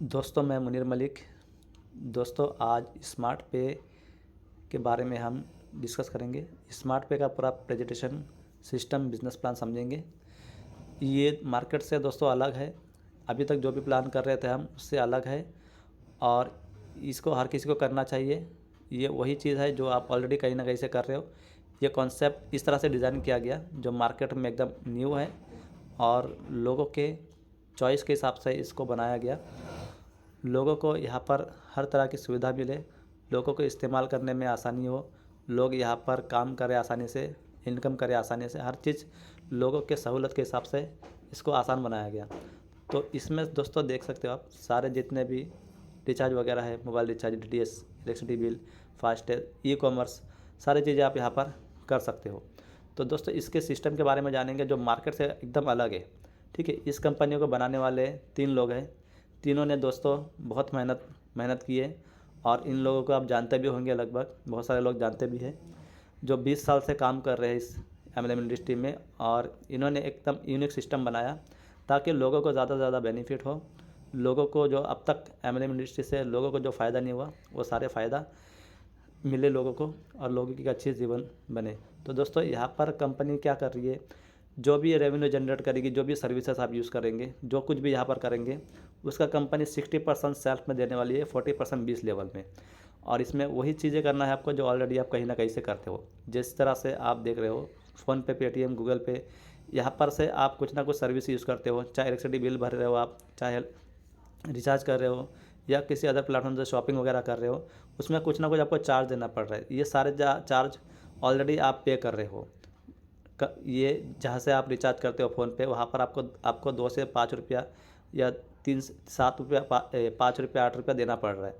दोस्तों मैं मुनीर मलिक। दोस्तों आज स्मार्ट पे के बारे में हम डिस्कस करेंगे। स्मार्ट पे का पूरा प्रेजेंटेशन सिस्टम बिजनेस प्लान समझेंगे। ये मार्केट से दोस्तों अलग है। अभी तक जो भी प्लान कर रहे थे हम उससे अलग है और इसको हर किसी को करना चाहिए। ये वही चीज़ है जो आप ऑलरेडी कहीं ना कहीं से कर रहे हो। ये कॉन्सेप्ट इस तरह से डिज़ाइन किया गया जो मार्केट में एकदम न्यू है और लोगों के चॉइस के हिसाब से इसको बनाया गया। लोगों को यहाँ पर हर तरह की सुविधा मिले, लोगों को इस्तेमाल करने में आसानी हो, लोग यहाँ पर काम करें आसानी से, इनकम करें आसानी से, हर चीज़ लोगों के सहूलत के हिसाब से इसको आसान बनाया गया। तो इसमें दोस्तों देख सकते हो आप सारे जितने भी रिचार्ज वगैरह है, mobile recharge, DTH, electricity bill, FASTag, e commerce, सारी चीज़ें आप यहाँ पर कर सकते हो। तो दोस्तों इसके सिस्टम के बारे में जानेंगे जो मार्केट से एकदम अलग है। ठीक है, इस कंपनी को बनाने वाले 3 लोग हैं। तीनों ने दोस्तों बहुत मेहनत की है और इन लोगों को आप जानते भी होंगे, लगभग बहुत सारे लोग जानते भी हैं, जो 20 साल से काम कर रहे हैं इस एमएलएम इंडस्ट्री में। और इन्होंने एकदम यूनिक सिस्टम बनाया ताकि लोगों को ज़्यादा से ज़्यादा बेनिफिट हो। लोगों को जो अब तक एमएलएम इंडस्ट्री से लोगों को जो फ़ायदा नहीं हुआ वो सारे फ़ायदा मिले लोगों को और लोगों की अच्छी जीवन बने। तो दोस्तों यहाँ पर कंपनी क्या कर रही है, जो भी रेवेन्यू जनरेट करेगी, जो भी सर्विसेज आप यूज़ करेंगे, जो कुछ भी यहाँ पर करेंगे, उसका कंपनी 60% सेल्फ में देने वाली है, 40% बीस लेवल में। और इसमें वही चीज़ें करना है आपको जो ऑलरेडी आप कहीं ना कहीं से करते हो। जिस तरह से आप देख रहे हो फ़ोनपे, पेटीएम, गूगल पे, यहाँ पर से आप कुछ ना कुछ सर्विस यूज़ करते हो, चाहे इलेक्ट्रिसिटी बिल भर रहे हो आप, चाहे रिचार्ज कर रहे हो या किसी अदर प्लेटफॉर्म से शॉपिंग वगैरह कर रहे हो, उसमें कुछ ना कुछ आपको चार्ज देना पड़ रहा है। ये सारे चार्ज ऑलरेडी आप पे कर रहे हो। ये जहाँ से आप रिचार्ज करते हो फ़ोन पे, वहाँ पर आपको 2 से 5 रुपया या 3 से 7 रुपया 5 रुपया 8 रुपया देना पड़ रहा है।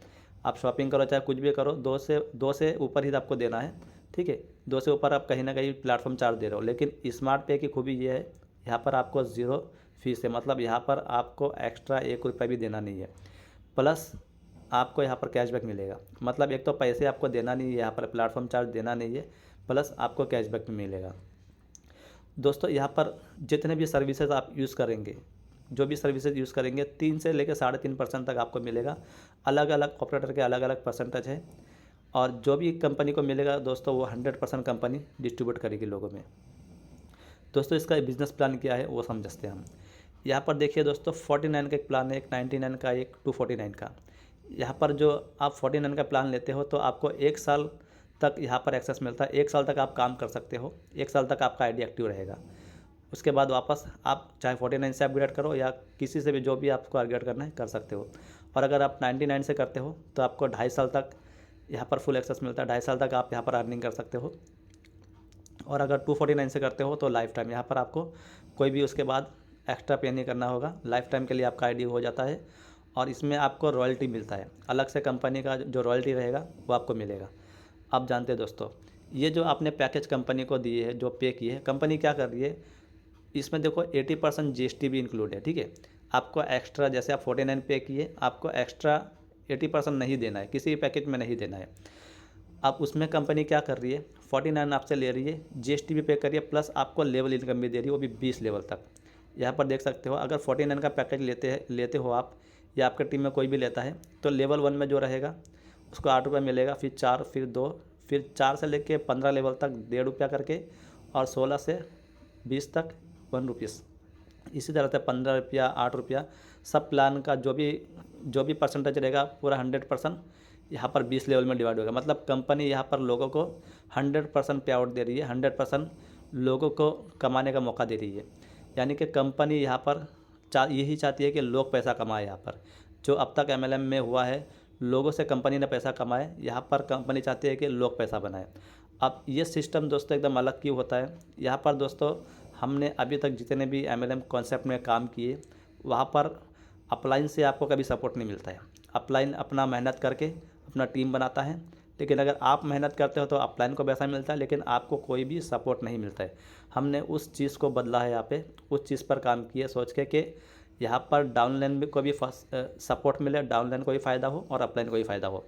आप शॉपिंग करो चाहे कुछ भी करो, 2 से ऊपर ही आपको देना है। ठीक है, 2 से ऊपर आप कहीं ना कहीं प्लेटफॉर्म चार्ज दे रहे हो। लेकिन स्मार्ट पे की खूबी ये है, यहाँ पर आपको ज़ीरो फीस है, मतलब यहाँ पर आपको एक्स्ट्रा 1 रुपया भी देना नहीं है। प्लस आपको यहाँ पर कैशबैक मिलेगा। मतलब एक तो पैसे आपको देना नहीं है, यहाँ पर प्लेटफॉर्म चार्ज देना नहीं है, प्लस आपको कैशबैक भी मिलेगा। दोस्तों यहाँ पर जितने भी सर्विसेज आप यूज़ करेंगे, जो भी सर्विसेज यूज़ करेंगे, 3 से लेकर 3.5% तक आपको मिलेगा। अलग अलग ऑपरेटर के अलग अलग परसेंटेज है और जो भी कंपनी को मिलेगा दोस्तों वो 100% कंपनी डिस्ट्रीब्यूट करेगी लोगों में। दोस्तों इसका बिज़नेस प्लान क्या है वो समझते हैं हम। यहाँ पर देखिए दोस्तों 49 का एक प्लान है, एक 99 का, एक 249 का। यहाँ पर जो आप 49 का प्लान लेते हो तो आपको 1 साल तक यहाँ पर एक्सेस मिलता है। 1 साल तक आप काम कर सकते हो, 1 साल तक आपका आईडी एक्टिव रहेगा। उसके बाद वापस आप चाहे 49 से अपग्रेड करो या किसी से भी जो भी आपको अपग्रेड करना है कर सकते हो। और अगर आप 99 से करते हो तो आपको 2.5 साल तक यहाँ पर फुल एक्सेस मिलता है। 2.5 साल तक आप यहाँ पर अर्निंग कर सकते हो। और अगर 249 से करते हो तो लाइफ टाइम यहाँ पर आपको कोई भी उसके बाद एक्स्ट्रा पे नहीं करना होगा। लाइफ टाइम के लिए आपका आईडी हो जाता है और इसमें आपको रॉयल्टी मिलता है। अलग से कंपनी का जो रॉयल्टी रहेगा वो आपको मिलेगा। आप जानते हैं दोस्तों, ये जो आपने पैकेज कंपनी को दिए है, जो पे किए है, कंपनी क्या कर रही है, इसमें देखो 80% जीएसटी भी इंक्लूड है। ठीक है, आपको एक्स्ट्रा, जैसे आप 49 पे किए, आपको एक्स्ट्रा 80% नहीं देना है, किसी भी पैकेज में नहीं देना है। अब उसमें कंपनी क्या कर रही है, 49 आपसे ले रही है, जीएसटी भी पे कर रही है, प्लस आपको लेवल इनकम भी दे रही है, वो भी 20 लेवल तक। यहाँ पर देख सकते हो अगर 49 का पैकेज लेते हो आप या आपके टीम में कोई भी लेता है तो लेवल 1 में जो रहेगा उसको 8 रुपये मिलेगा, फिर 4, फिर 2, फिर 4 से लेके 15 लेवल तक 1.5 रुपया करके, और 16 से 20 तक 1 रुपीस। इसी तरह से 15 रुपया, 8 रुपया, सब प्लान का जो भी परसेंटेज रहेगा पूरा 100% यहाँ पर 20 लेवल में डिवाइड होगा। मतलब कंपनी यहाँ पर लोगों को 100% पे आउट दे रही है, 100% लोगों को कमाने का मौका दे रही है। यानी कि कंपनी यहाँ पर यही चाहती है कि लोग पैसा कमाए। यहाँ पर जो अब तक एमएलएम में हुआ है, लोगों से कंपनी ने पैसा कमाए, यहाँ पर कंपनी चाहती है कि लोग पैसा बनाए। अब ये सिस्टम दोस्तों एकदम अलग क्यों होता है, यहाँ पर दोस्तों हमने अभी तक जितने भी एमएलएम कॉन्सेप्ट में काम किए, वहाँ पर अपलाइन से आपको कभी सपोर्ट नहीं मिलता है। अपलाइन अपना मेहनत करके अपना टीम बनाता है, लेकिन अगर आप मेहनत करते हो तो अपलाइन को पैसा मिलता है, लेकिन आपको कोई भी सपोर्ट नहीं मिलता है। हमने उस चीज़ को बदला है, यहाँ पे उस चीज़ पर काम किया सोच के कि यहाँ पर डाउनलाइन को भी सपोर्ट मिले, डाउनलाइन को भी फ़ायदा हो और अपलाइन को भी फ़ायदा हो।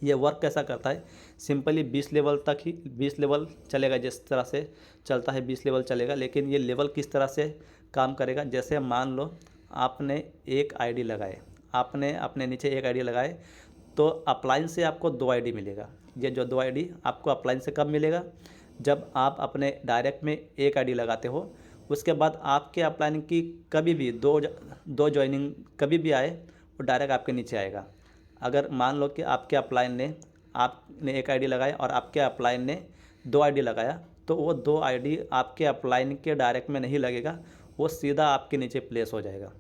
ये वर्क कैसा करता है, सिंपली 20 लेवल तक ही 20 लेवल चलेगा, जिस तरह से चलता है 20 लेवल चलेगा। लेकिन ये लेवल किस तरह से काम करेगा, जैसे मान लो आपने एक आईडी लगाए, आपने अपने नीचे एक आईडी लगाए तो अपलाइन से आपको 2 आईडी मिलेगा। ये जो 2 आईडी आपको अपलाइन से कब मिलेगा? जब आप अपने डायरेक्ट में एक आईडी लगाते हो, उसके बाद आपके अपलाइन की कभी भी दो ज्वाइनिंग कभी भी आए वो डायरेक्ट आपके नीचे आएगा। अगर मान लो कि आपने एक आईडी लगाई और आपके अपलाइन ने 2 आईडी लगाया, तो वो 2 आईडी आपके अपलाइन के डायरेक्ट में नहीं लगेगा, वो सीधा आपके नीचे प्लेस हो जाएगा।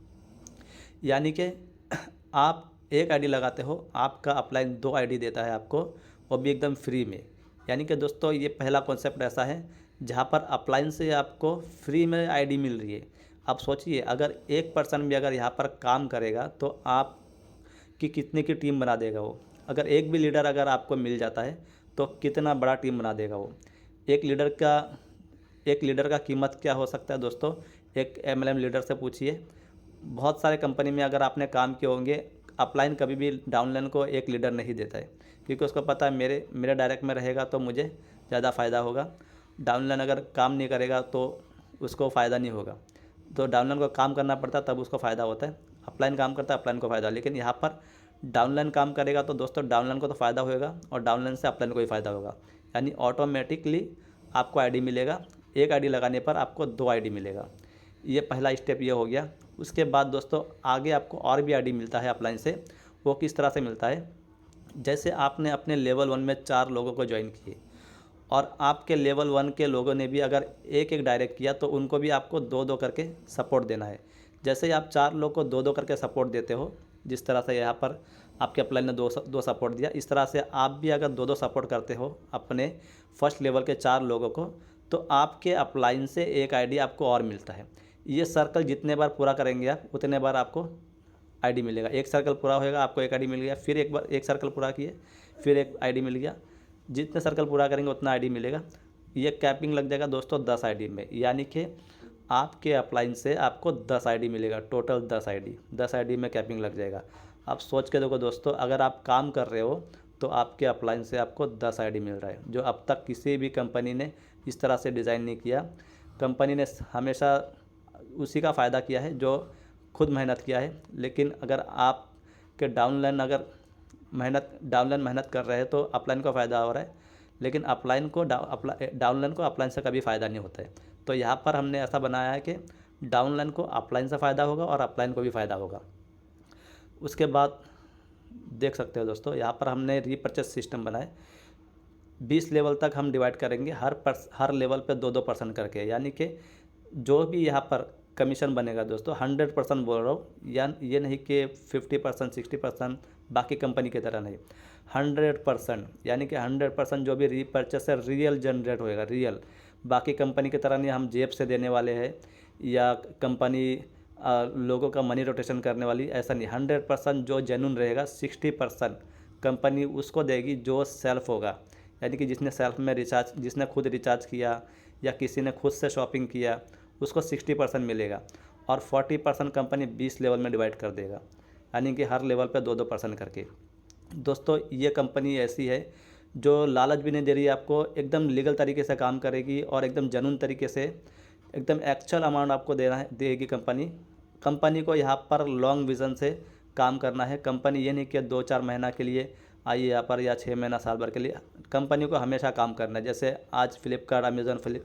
यानी कि आप एक आईडी लगाते हो, आपका अपलाइन 2 आईडी देता है आपको, वो भी एकदम फ्री में। यानी कि दोस्तों ये पहला कॉन्सेप्ट ऐसा है जहाँ पर अपलाइन से आपको फ्री में आईडी मिल रही है। अब सोचिए अगर एक पर्सन भी अगर यहाँ पर काम करेगा तो आप कि कितने की टीम बना देगा वो। अगर एक भी लीडर अगर आपको मिल जाता है तो कितना बड़ा टीम बना देगा वो। एक लीडर का कीमत क्या हो सकता है दोस्तों? एक MLM लीडर से पूछिए। बहुत सारे कंपनी में अगर आपने काम किए होंगे, अपलाइन कभी भी डाउनलाइन को एक लीडर नहीं देता है, क्योंकि उसको पता है मेरे डायरेक्ट में रहेगा तो मुझे ज़्यादा फ़ायदा होगा। डाउनलाइन अगर काम नहीं करेगा तो उसको फ़ायदा नहीं होगा। तो डाउनलाइन को काम करना पड़ता है तब उसको फ़ायदा होता है। अपलाइन काम करता है, अपलाइन को फ़ायदा। लेकिन यहाँ पर डाउनलाइन काम करेगा तो दोस्तों डाउनलाइन को तो फ़ायदा होगा और डाउनलाइन से अपलाइन को भी फ़ायदा होगा। यानी ऑटोमेटिकली आपको आईडी मिलेगा। एक आईडी लगाने पर आपको 2 आईडी मिलेगा। ये पहला स्टेप ये हो गया। उसके बाद दोस्तों आगे आपको और भी आईडी मिलता है अपलाइन से। वो किस तरह से मिलता है? जैसे आपने अपने लेवल 1 में 4 लोगों को ज्वाइन किए और आपके लेवल 1 के लोगों ने भी अगर एक एक डायरेक्ट किया तो उनको भी आपको 2-2 करके सपोर्ट देना है। जैसे ही आप 4 लोग को 2-2 करके सपोर्ट देते हो, जिस तरह से यहाँ पर आपके अपलाइन ने 2 सपोर्ट दिया, इस तरह से आप भी अगर 2-2 सपोर्ट करते हो अपने फर्स्ट लेवल के 4 लोगों को, तो आपके अपलाइन से एक आईडी आपको और मिलता है। ये सर्कल जितने बार पूरा करेंगे आप उतने बार आपको आईडी मिलेगा। एक सर्कल पूरा होएगा आपको एक आईडी मिल गया, फिर एक बार एक सर्कल पूरा किए फिर एक आईडी मिल गया। जितने सर्कल पूरा करेंगे उतना आईडी मिलेगा। ये कैपिंग लग जाएगा दोस्तों 10 आईडी में। यानी कि आपके अपलाइन से आपको 10 आईडी मिलेगा, टोटल 10 आईडी में कैपिंग लग जाएगा। आप सोच के देखो दोस्तों, अगर आप काम कर रहे हो तो आपके अपलाइन से आपको 10 आईडी मिल रहा है, जो अब तक किसी भी कंपनी ने इस तरह से डिज़ाइन नहीं किया। कंपनी ने हमेशा उसी का फ़ायदा किया है जो खुद मेहनत किया है। लेकिन अगर आप के डाउनलाइन मेहनत कर रहे हैं तो अपलाइन को फ़ायदा हो रहा है, लेकिन डाउनलाइन को अपलाइन से कभी फ़ायदा नहीं होता है। तो यहाँ पर हमने ऐसा बनाया है कि डाउनलाइन को अपलाइन से फ़ायदा होगा और अपलाइन को भी फ़ायदा होगा। उसके बाद देख सकते हो दोस्तों, यहाँ पर हमने रीपर्चेस सिस्टम बनाए। 20 लेवल तक हम डिवाइड करेंगे, हर लेवल पे 2-2 परसेंट करके। यानी कि जो भी यहाँ पर कमीशन बनेगा दोस्तों, 100% बोल रहा हूँ, या ये नहीं कि 50% 60% बाकी कंपनी की तरह नहीं, 100%। यानी कि 100% जो भी रीपर्चेस है रियल जनरेट होएगा, रियल। बाकी कंपनी की तरह नहीं हम जेब से देने वाले हैं या कंपनी लोगों का मनी रोटेशन करने वाली, ऐसा नहीं। 100% जो जेन्युइन रहेगा, 60% कंपनी उसको देगी जो सेल्फ होगा। यानी कि जिसने खुद रिचार्ज किया या किसी ने खुद से शॉपिंग किया, उसको 60% मिलेगा और 40% कंपनी 20 लेवल में डिवाइड कर देगा। यानी कि हर लेवल पे 2-2 परसेंट करके। दोस्तों ये कंपनी ऐसी है जो लालच भी नहीं दे रही है आपको, एकदम लीगल तरीके से काम करेगी और एकदम जेन्युइन तरीके से एकदम एक्चुअल अमाउंट आपको देगी कंपनी को यहाँ पर लॉन्ग विज़न से काम करना है। कंपनी ये नहीं कि 2-4 महीना के लिए आइए यहाँ पर या 6 महीना साल भर के लिए। कंपनी को हमेशा काम करना है। जैसे आज फ्लिपकार्ट, अमेज़न,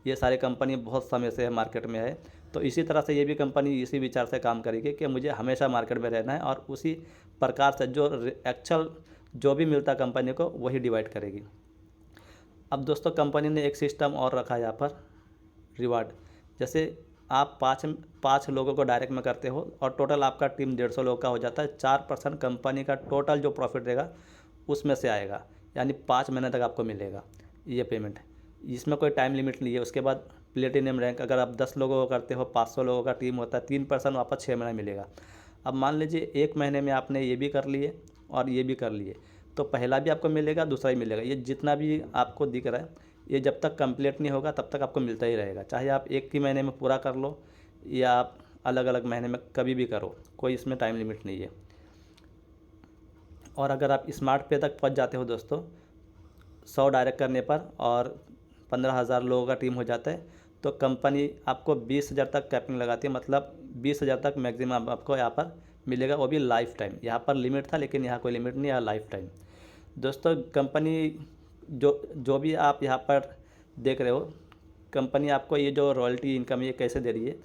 ये सारी कंपनी बहुत समय से मार्केट में है, तो इसी तरह से ये भी कंपनी इसी विचार से काम करेगी कि मुझे हमेशा मार्केट में रहना है और उसी प्रकार से जो एक्चुअल जो भी मिलता कंपनी को वही डिवाइड करेगी। अब दोस्तों कंपनी ने एक सिस्टम और रखा है यहाँ पर, रिवार्ड। जैसे आप 5 लोगों को डायरेक्ट में करते हो और टोटल आपका टीम 150 लोग का हो जाता है, 4% कंपनी का टोटल जो प्रॉफिट रहेगा उसमें से आएगा। यानी 5 महीने तक आपको मिलेगा ये पेमेंट। इसमें कोई टाइम लिमिट नहीं है। उसके बाद प्लेटिनम रैंक, अगर आप 10 लोगों को करते हो, 500 लोगों का टीम होता है, 3% वापस 6 महीने मिलेगा। अब मान लीजिए 1 महीने में आपने ये भी कर लिए और ये भी कर लिए, तो पहला भी आपको मिलेगा, दूसरा भी मिलेगा। ये जितना भी आपको दिख रहा है ये जब तक कंप्लीट नहीं होगा तब तक आपको मिलता ही रहेगा। चाहे आप एक ही महीने में पूरा कर लो या आप अलग अलग महीने में कभी भी करो, कोई इसमें टाइम लिमिट नहीं है। और अगर आप स्मार्ट पे तक पहुंच जाते हो दोस्तों 100 डायरेक्ट करने पर और 15,000 लोगों का टीम हो जाता है, तो कंपनी आपको 20,000 तक कैपिंग लगाती है, मतलब 20,000 तक मैक्सिमम आपको यहाँ पर मिलेगा, वो भी लाइफ टाइम। यहाँ पर लिमिट था लेकिन यहाँ कोई लिमिट नहीं है, लाइफ टाइम। दोस्तों कंपनी जो जो भी आप यहाँ पर देख रहे हो, कंपनी आपको ये जो रॉयल्टी इनकम ये कैसे दे रही है,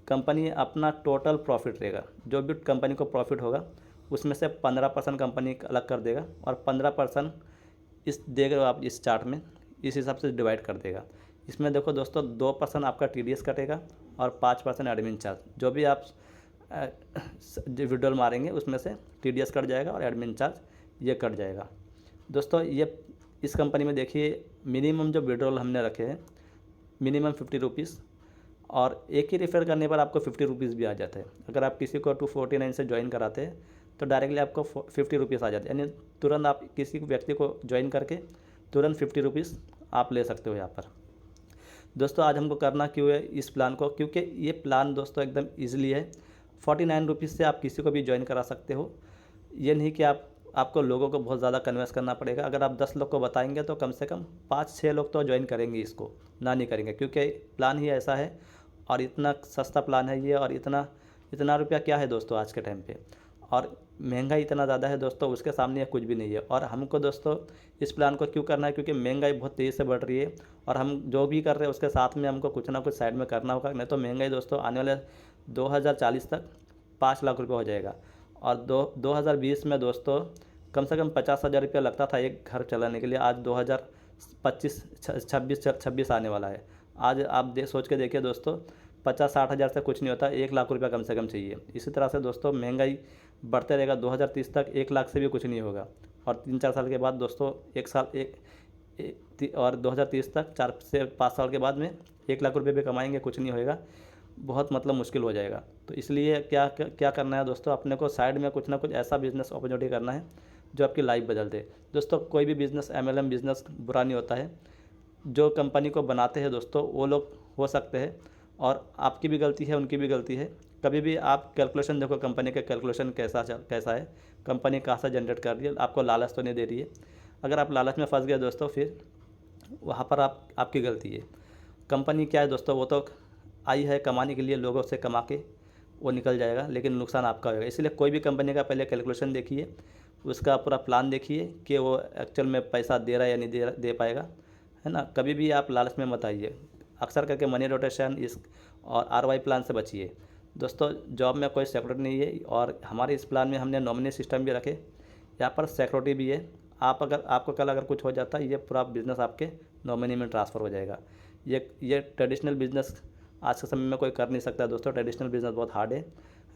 कंपनी अपना टोटल प्रॉफिट रहेगा, जो भी कंपनी को प्रॉफिट होगा उसमें से 15% कंपनी अलग कर देगा और 15% इस देख रहे हो आप इस चार्ट में, इस हिसाब से डिवाइड कर देगा। इसमें देखो दोस्तों 2% आपका TDS कटेगा और 5% एडमिन चार्ज, जो भी आप जो विड्रॉल मारेंगे उसमें से TDS कट जाएगा और एडमिन चार्ज ये कट जाएगा। दोस्तों ये इस कंपनी में देखिए मिनिमम जो विड्रॉल हमने रखे हैं मिनिमम 50 रुपीज़, और एक ही रेफर करने पर आपको 50 रुपीज़ भी आ जाता है। अगर आप किसी को 249 से ज्वाइन कराते हैं तो डायरेक्टली आपको 50 रुपीज़ आ जाते हैं, यानी तुरंत आप किसी व्यक्ति को ज्वाइन करके तुरंत 50 रुपीज़ आप ले सकते हो यहाँ पर। दोस्तों आज हमको करना क्यों है इस प्लान को, क्योंकि ये प्लान दोस्तों एकदम ईजिली है। 49 रुपीज़ से आप किसी को भी ज्वाइन करा सकते हो। ये नहीं कि आपको लोगों को बहुत ज़्यादा कन्विंस करना पड़ेगा। अगर आप 10 लोग को बताएंगे तो कम से कम 5-6 लोग तो ज्वाइन करेंगे इसको, ना नहीं करेंगे, क्योंकि प्लान ही ऐसा है और इतना सस्ता प्लान है ये, और इतना रुपया क्या है दोस्तों आज के टाइम पे, और महंगाई इतना ज़्यादा है दोस्तों, उसके सामने कुछ भी नहीं है। और हमको दोस्तों इस प्लान को क्यों करना है, क्योंकि महंगाई बहुत तेज़ी से बढ़ रही है और हम जो भी कर रहे हैं उसके साथ में हमको कुछ ना कुछ साइड में करना होगा, नहीं तो महंगाई दोस्तों आने वाले 2040 तक 5 लाख रुपये हो जाएगा। और 2020 में दोस्तों कम से कम 50,000 रुपया लगता था एक घर चलाने के लिए, आज 2026 आने वाला है। आज आप सोच के देखिए दोस्तों, 50-60 हज़ार से कुछ नहीं होता, 1 लाख रुपया कम से कम चाहिए। इसी तरह से दोस्तों महंगाई बढ़ते रहेगा, 2030 तक 1 लाख से भी कुछ नहीं होगा, और 3-4 साल के बाद दोस्तों और 2030 तक 4 से 5 साल के बाद में 1 लाख रुपये भी कमाएंगे, कुछ नहीं होएगा, बहुत मतलब मुश्किल हो जाएगा। तो इसलिए क्या क्या करना है दोस्तों, अपने को साइड में कुछ ना कुछ ऐसा बिज़नेस अपॉर्चुनिटी करना है जो आपकी लाइफ बदल दे। दोस्तों कोई भी बिज़नेस MLM बिज़नेस बुरा नहीं होता है, जो कंपनी को बनाते हैं दोस्तों वो लोग हो सकते हैं, और आपकी भी गलती है उनकी भी गलती है। कभी भी आप कैलकुलेशन देखो, कंपनी का कैलकुलेशन कैसा है, कंपनी कहाँ से जनरेट कर रही है, आपको लालच तो नहीं दे रही है। अगर आप लालच में फंस गए दोस्तों फिर वहाँ पर आपकी गलती है। कंपनी क्या है दोस्तों, वो तो आई है कमाने के लिए, लोगों से कमा के वो निकल जाएगा, लेकिन नुकसान आपका होगा। इसलिए कोई भी कंपनी का पहले कैलकुलेशन देखिए, उसका पूरा प्लान देखिए कि वो एक्चुअल में पैसा दे रहा है या नहीं दे पाएगा, है ना। कभी भी आप लालच में मत आइए, अक्सर करके मनी रोटेशन और ROI प्लान से बचिए। दोस्तों जॉब में कोई सिक्योरिटी नहीं है, और हमारे इस प्लान में हमने नॉमिनी सिस्टम भी रखे, यहाँ पर सिक्योरिटी भी है। आपको कल अगर कुछ हो जाता है, ये पूरा बिज़नेस आपके नॉमिनी में ट्रांसफ़र हो जाएगा। ये ट्रेडिशनल बिज़नेस आज के समय में कोई कर नहीं सकता दोस्तों, ट्रेडिशनल बिज़नेस बहुत हार्ड है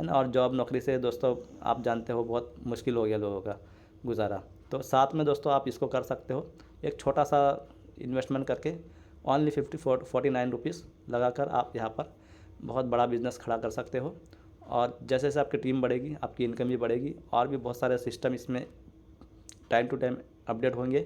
ना। और जॉब नौकरी से दोस्तों आप जानते हो बहुत मुश्किल हो गया लोगों का गुजारा। तो साथ में दोस्तों आप इसको कर सकते हो, एक छोटा सा इन्वेस्टमेंट करके ओनली 49 रुपीज़ लगाकर आप यहाँ पर बहुत बड़ा बिज़नेस खड़ा कर सकते हो। और जैसे जैसे आपकी टीम बढ़ेगी आपकी इनकम भी बढ़ेगी, और भी बहुत सारे सिस्टम इसमें टाइम टू टाइम अपडेट होंगे।